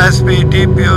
SP TPO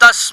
10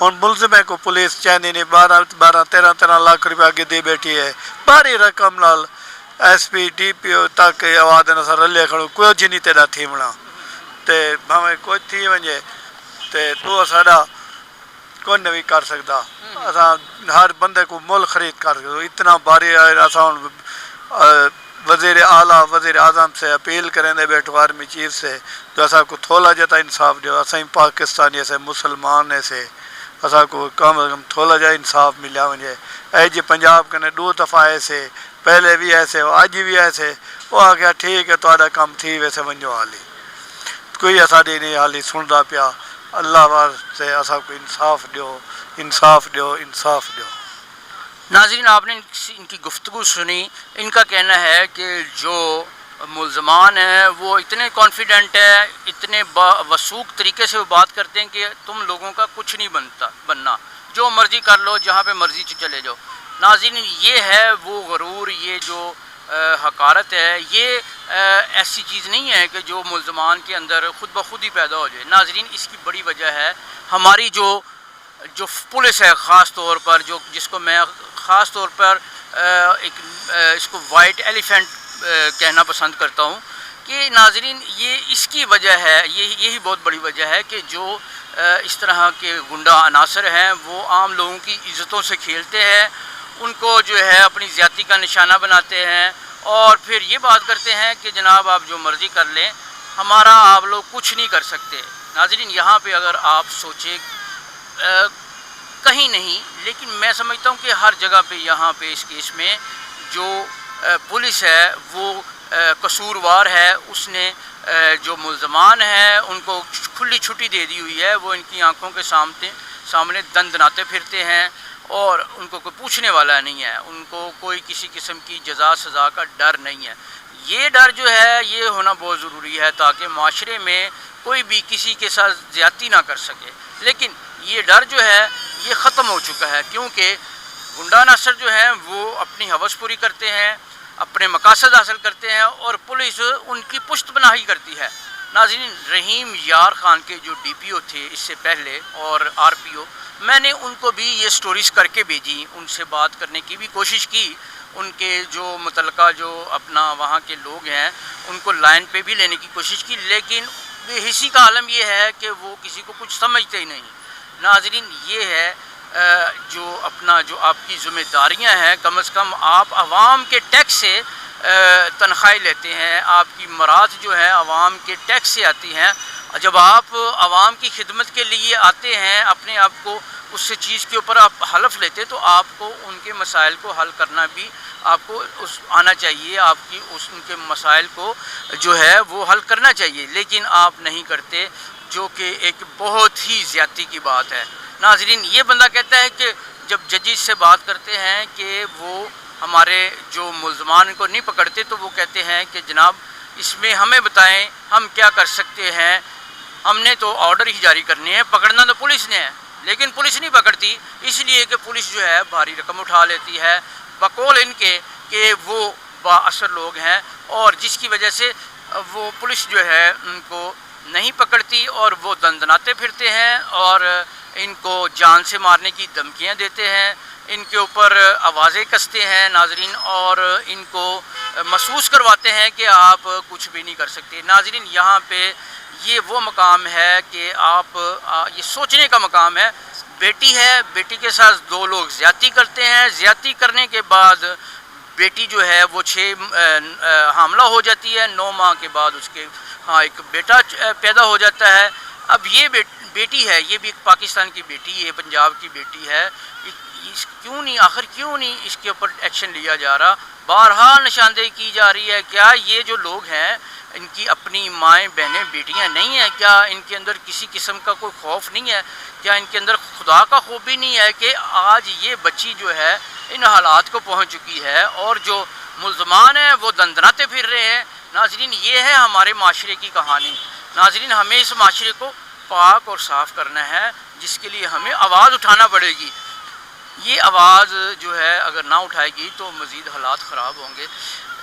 ہوں ملزمے کو police چاہتی نہیں 12-13 لاکھ روپیہ اگے دے بیٹھی ہے بھاری رقم نال ایس پی ڈی پی او تک آواز نسا رلے کھڑو کوئی جی نہیں تیرا تھی بنا تے بھاویں کوئی تھی ونجے تے تو ساڈا کوئی نہیں کر سکتا اساں ہر بندے کو مل خرید کر اتنا بھاری اساں وزیر اعلیٰ وزیر اعظم سے اپیل کریں دے بیٹھو آرمی چیف سے جو اسا کو تھولا جتا انصاف دیو اساں پاکستانی سے مسلمان سے اسا کو کم از کم تھولا جا انصاف ملیا ونجے اے جی پنجاب کنے 2 دفعہ ایسے پہلے بھی ایسے اج بھی ایسے وہ آ گیا ٹھیک ہے تہاڈا کم تھی ویسے ونجو حالی کوئی اساڈی نہیں حالی سندا پیا اللہ واسطے اسا کو انصاف دیو انصاف دیو انصاف دیو ناظرین آپ نے ان کی گفتگو سنی. ان کا کہنا ہے کہ جو ملزمان ہیں وہ اتنے کانفیڈنٹ ہیں اتنے وثوق طریقے سے وہ بات کرتے ہیں کہ تم لوگوں کا کچھ نہیں بننا جو مرضی کر لو جہاں پہ مرضی چلے جاؤ. ناظرین یہ ہے وہ غرور یہ جو حقارت ہے یہ ایسی چیز نہیں ہے کہ جو ملزمان کے اندر خود بخود ہی پیدا ہو جائے. ناظرین اس کی بڑی وجہ ہے ہماری جو پولیس ہے خاص طور پر جس کو میں خاص طور پر اس کو وائٹ ایلیفینٹ کہنا پسند کرتا ہوں کہ ناظرین یہ اس کی وجہ ہے یہی بہت بڑی وجہ ہے کہ جو اس طرح کے گنڈا عناصر ہیں وہ عام لوگوں کی عزتوں سے کھیلتے ہیں ان کو جو ہے اپنی زیادتی کا نشانہ بناتے ہیں اور پھر یہ بات کرتے ہیں کہ جناب آپ جو مرضی کر لیں ہمارا آپ لوگ کچھ نہیں کر سکتے. ناظرین یہاں پہ اگر آپ سوچیں کہیں نہیں لیکن میں سمجھتا ہوں کہ ہر جگہ پہ یہاں پہ اس کیس میں جو پولیس ہے وہ قصوروار ہے. اس نے جو ملزمان ہیں ان کو کھلی چھٹی دے دی ہوئی ہے. وہ ان کی آنکھوں کے سامنے دندناتے پھرتے ہیں اور ان کو کوئی پوچھنے والا نہیں ہے. ان کو کوئی کسی قسم کی جزا سزا کا ڈر نہیں ہے. یہ ڈر جو ہے یہ ہونا بہت ضروری ہے تاکہ معاشرے میں کوئی بھی کسی کے ساتھ زیادتی نہ کر سکے. لیکن یہ ڈر جو ہے یہ ختم ہو چکا ہے کیونکہ گنڈا عناصر جو ہیں وہ اپنی ہوس پوری کرتے ہیں اپنے مقاصد حاصل کرتے ہیں اور پولیس ان کی پشت پناہی کرتی ہے. ناظرین رحیم یار خان کے جو ڈی پی او تھے اس سے پہلے اور آر پی او میں نے ان کو بھی یہ سٹوریز کر کے بھیجی ان سے بات کرنے کی بھی کوشش کی ان کے جو متعلقہ جو اپنا وہاں کے لوگ ہیں ان کو لائن پہ بھی لینے کی کوشش کی لیکن بے حسی کا عالم یہ ہے کہ وہ کسی کو کچھ سمجھتے ہی نہیں. ناظرین یہ ہے جو آپ کی ذمہ داریاں ہیں کم از کم آپ عوام کے ٹیکس سے تنخواہیں لیتے ہیں آپ کی مراد جو ہے عوام کے ٹیکس سے آتی ہیں. جب آپ عوام کی خدمت کے لیے آتے ہیں اپنے آپ کو اس سے چیز کے اوپر آپ حلف لیتے تو آپ کو ان کے مسائل کو حل کرنا بھی آپ کو آنا چاہیے. آپ کی ان کے مسائل کو جو ہے وہ حل کرنا چاہیے لیکن آپ نہیں کرتے جو کہ ایک بہت ہی زیادتی کی بات ہے. ناظرین یہ بندہ کہتا ہے کہ جب ججز سے بات کرتے ہیں کہ وہ ہمارے جو ملزمان کو نہیں پکڑتے تو وہ کہتے ہیں کہ جناب اس میں ہمیں بتائیں ہم کیا کر سکتے ہیں ہم نے تو آرڈر ہی جاری کرنے ہیں پکڑنا تو پولیس نے ہے لیکن پولیس نہیں پکڑتی اس لیے کہ پولیس جو ہے بھاری رقم اٹھا لیتی ہے بقول ان کے کہ وہ با اثر لوگ ہیں اور جس کی وجہ سے وہ پولیس جو ہے ان کو نہیں پکڑتی اور وہ دندناتے پھرتے ہیں اور ان کو جان سے مارنے کی دھمکیاں دیتے ہیں ان کے اوپر آوازیں کستے ہیں ناظرین اور ان کو محسوس کرواتے ہیں کہ آپ کچھ بھی نہیں کر سکتے. ناظرین یہاں پہ یہ وہ مقام ہے کہ آپ یہ سوچنے کا مقام ہے. بیٹی ہے بیٹی کے ساتھ 2 لوگ زیادتی کرتے ہیں زیادتی کرنے کے بعد بیٹی جو ہے وہ 6 حاملہ ہو جاتی ہے 9 ماہ کے بعد اس کے ایک بیٹا پیدا ہو جاتا ہے. اب یہ بیٹی ہے یہ بھی ایک پاکستان کی بیٹی ہے پنجاب کی بیٹی ہے کیوں نہیں اس کے اوپر ایکشن لیا جا رہا. بارہا نشاندہی کی جا رہی ہے کیا یہ جو لوگ ہیں ان کی اپنی مائیں بہنیں بیٹیاں نہیں ہیں کیا ان کے اندر کسی قسم کا کوئی خوف نہیں ہے کیا ان کے اندر خدا کا خوف بھی نہیں ہے کہ آج یہ بچی جو ہے ان حالات کو پہنچ چکی ہے اور جو ملزمان ہیں وہ دندناتے پھر رہے ہیں. ناظرین یہ ہے ہمارے معاشرے کی کہانی. ناظرین ہمیں اس معاشرے کو پاک اور صاف کرنا ہے جس کے لیے ہمیں آواز اٹھانا پڑے گی. یہ آواز جو ہے اگر نہ اٹھائے گی تو مزید حالات خراب ہوں گے.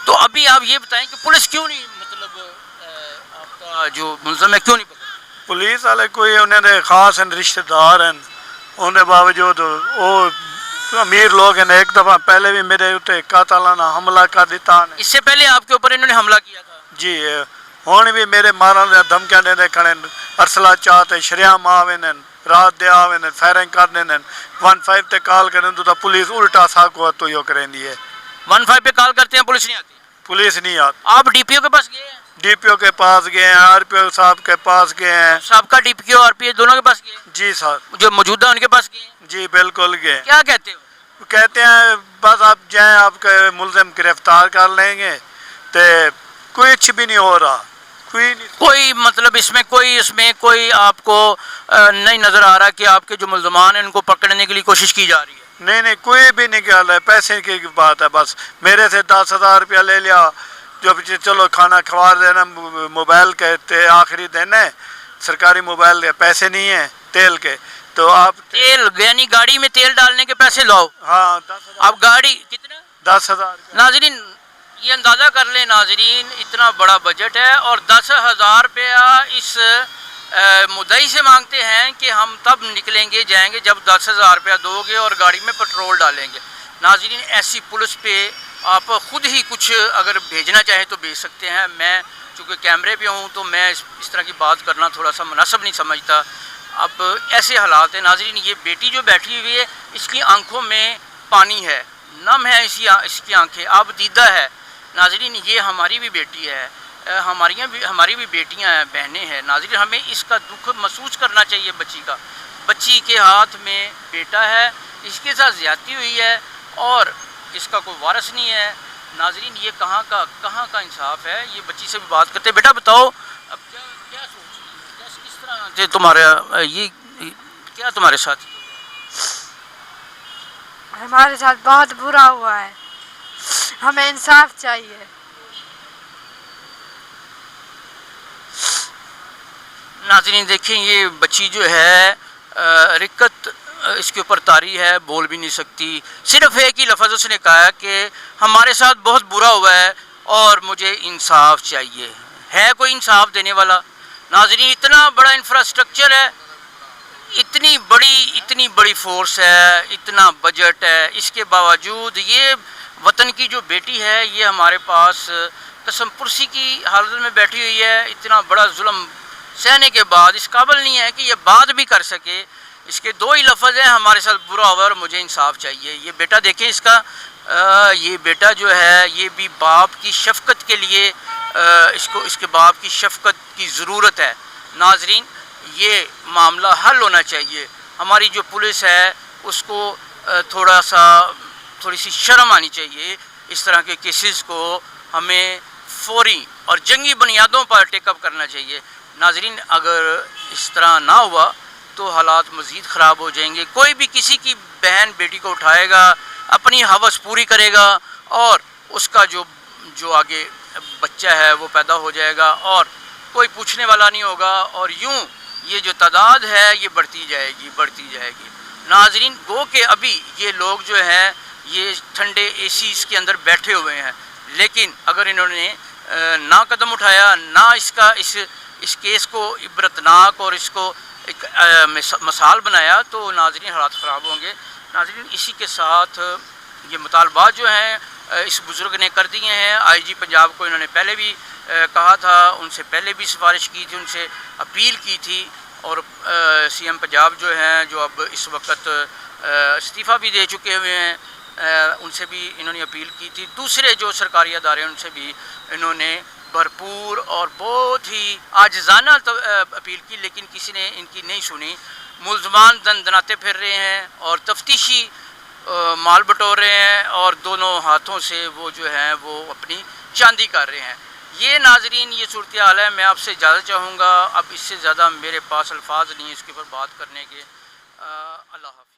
تو ابھی آپ یہ بتائیں کہ پولیس کیوں نہیں مطلب آپ کا جو ملزم ہے کیوں نہیں پکڑا؟ پولیس والے کوئی انہیں دے خاص رشتہ دار ہیں ان کے باوجود وہ امیر لوگ ہیں، ایک دفعہ پہلے بھی میرے اتنے قاتلانہ حملہ کر دیتا نے. اس سے پہلے آپ کے اوپر انہوں نے حملہ کیا تھا؟ جی ہوں بھی میرے مارن دھمکیاں دے کھڑے، ارسلہ چاہتے شریام آوے رات دے آوے فائرنگ کرنے 15 تے کال کریں تو پولیس الٹا ساکو تو یہ کریں دی ہے. 15 پہ کال کرتے ہیں پولیس نہیں آتی؟ پولیس نہیں آتی. آپ ڈی پی او کے پاس گئے ہیں؟ ڈی پی او کے پاس گئے ہیں، آر پی او صاحب کے پاس گئے ہیں. سابقہ D P O R P او دونوں کے پاس گئے ہیں؟ جی صاحب. جو موجودہ ان کے پاس گئے ہیں؟ جی بالکل گئے. کیا کہتے ہو؟ کہتے ہیں بس آپ جائیں، آپ کے ملزم گرفتار کر لیں گے. تو کچھ بھی نہیں ہو رہا، کوئی مطلب اس میں کوئی آپ کو نہیں نظر آ رہا کہ آپ کے جو ملزمان ہیں ان کو پکڑنے کے لیے کوشش کی جا رہی ہے؟ نہیں کوئی بھی نہیں کر رہا ہے. پیسے کی بات ہے، بس میرے سے 10,000 روپیہ لے لیا، جو چلو کھانا کھوا دینا، موبائل کے آخری دن ہے، سرکاری موبائل کے پیسے نہیں ہیں تیل کے. تو آپ تیل یعنی گاڑی میں تیل ڈالنے کے پیسے لاؤ؟ ہاں. آپ گاڑی کتنا؟ 10,000. ناظرین یہ اندازہ کر لیں ناظرین، اتنا بڑا بجٹ ہے اور 10,000 روپیہ اس مدعی سے مانگتے ہیں کہ ہم تب نکلیں گے جائیں گے جب 10,000 روپیہ دو گے اور گاڑی میں پیٹرول ڈالیں گے. ناظرین ایسی پولیس پہ آپ خود ہی کچھ اگر بھیجنا چاہیں تو بھیج سکتے ہیں. میں چونکہ کیمرے پہ ہوں تو میں اس طرح کی بات کرنا تھوڑا سا مناسب نہیں سمجھتا. اب ایسے حالات ہیں ناظرین. یہ بیٹی جو بیٹھی ہوئی ہے اس کی آنکھوں میں پانی ہے، نم ہے اس کی آنکھیں، آب دیدہ ہے. ناظرین یہ ہماری بھی بیٹی ہے، ہماری بھی بیٹیاں ہیں، بہنیں ہیں. ناظرین ہمیں اس کا دکھ محسوس کرنا چاہیے. بچی کے ہاتھ میں بیٹا ہے، اس کے ساتھ زیادتی ہوئی ہے اور اس کا کوئی وارث نہیں ہے. ناظرین یہ کہاں کا انصاف ہے؟ یہ بچی سے بھی بات کرتے ہیں. بیٹا بتاؤ اب کیا سوچ کس طرح تمہارا یہ کیا تمہارے ساتھ؟ ہمارے ساتھ بہت برا ہوا ہے، ہمیں انصاف چاہیے. ناظرین دیکھیں یہ بچی جو ہے رکت اس کے اوپر طاری ہے، بول بھی نہیں سکتی. صرف ایک ہی لفظ اس نے کہا کہ ہمارے ساتھ بہت برا ہوا ہے اور مجھے انصاف چاہیے. ہے کوئی انصاف دینے والا؟ ناظرین اتنا بڑا انفراسٹرکچر ہے، اتنی بڑی فورس ہے، اتنا بجٹ ہے، اس کے باوجود یہ وطن کی جو بیٹی ہے یہ ہمارے پاس قسم پرسی کی حالت میں بیٹھی ہوئی ہے. اتنا بڑا ظلم سہنے کے بعد اس قابل نہیں ہے کہ یہ بات بھی کر سکے. اس کے دو ہی لفظ ہیں، ہمارے ساتھ برا ہوا اور مجھے انصاف چاہیے. یہ بیٹا دیکھیں اس کا یہ بیٹا جو ہے یہ بھی باپ کی شفقت کے لیے اس کے باپ کی شفقت کی ضرورت ہے. ناظرین یہ معاملہ حل ہونا چاہیے. ہماری جو پولیس ہے اس کو تھوڑی سی شرم آنی چاہیے. اس طرح کے کیسز کو ہمیں فوری اور جنگی بنیادوں پر ٹیک اپ کرنا چاہیے. ناظرین اگر اس طرح نہ ہوا تو حالات مزید خراب ہو جائیں گے. کوئی بھی کسی کی بہن بیٹی کو اٹھائے گا، اپنی ہوس پوری کرے گا اور اس کا جو آگے بچہ ہے وہ پیدا ہو جائے گا اور کوئی پوچھنے والا نہیں ہوگا اور یوں یہ جو تعداد ہے یہ بڑھتی جائے گی. ناظرین گو کہ ابھی یہ لوگ جو ہیں یہ ٹھنڈے اے سیز کے اندر بیٹھے ہوئے ہیں، لیکن اگر انہوں نے نہ قدم اٹھایا، نہ اس کیس کو عبرتناک اور اس کو ایک مثال بنایا تو ناظرین حالات خراب ہوں گے. ناظرین اسی کے ساتھ یہ مطالبات جو ہیں اس بزرگ نے کر دیے ہیں. آئی جی پنجاب کو انہوں نے پہلے بھی کہا تھا، ان سے پہلے بھی سفارش کی تھی، ان سے اپیل کی تھی اور سی ایم پنجاب جو ہیں جو اب اس وقت استعفیٰ بھی دے چکے ہوئے ہیں ان سے بھی انہوں نے اپیل کی تھی. دوسرے جو سرکاری ادارے ان سے بھی انہوں نے بھرپور اور بہت ہی عاجزانہ اپیل کی، لیکن کسی نے ان کی نہیں سنی. ملزمان دناتے پھر رہے ہیں اور تفتیشی مال بٹور رہے ہیں اور دونوں ہاتھوں سے وہ جو ہیں وہ اپنی چاندی کر رہے ہیں. یہ ناظرین یہ صورتحال ہے. میں آپ سے اجازت چاہوں گا، اب اس سے زیادہ میرے پاس الفاظ نہیں ہیں اس کے اوپر بات کرنے کے. اللہ حافظ.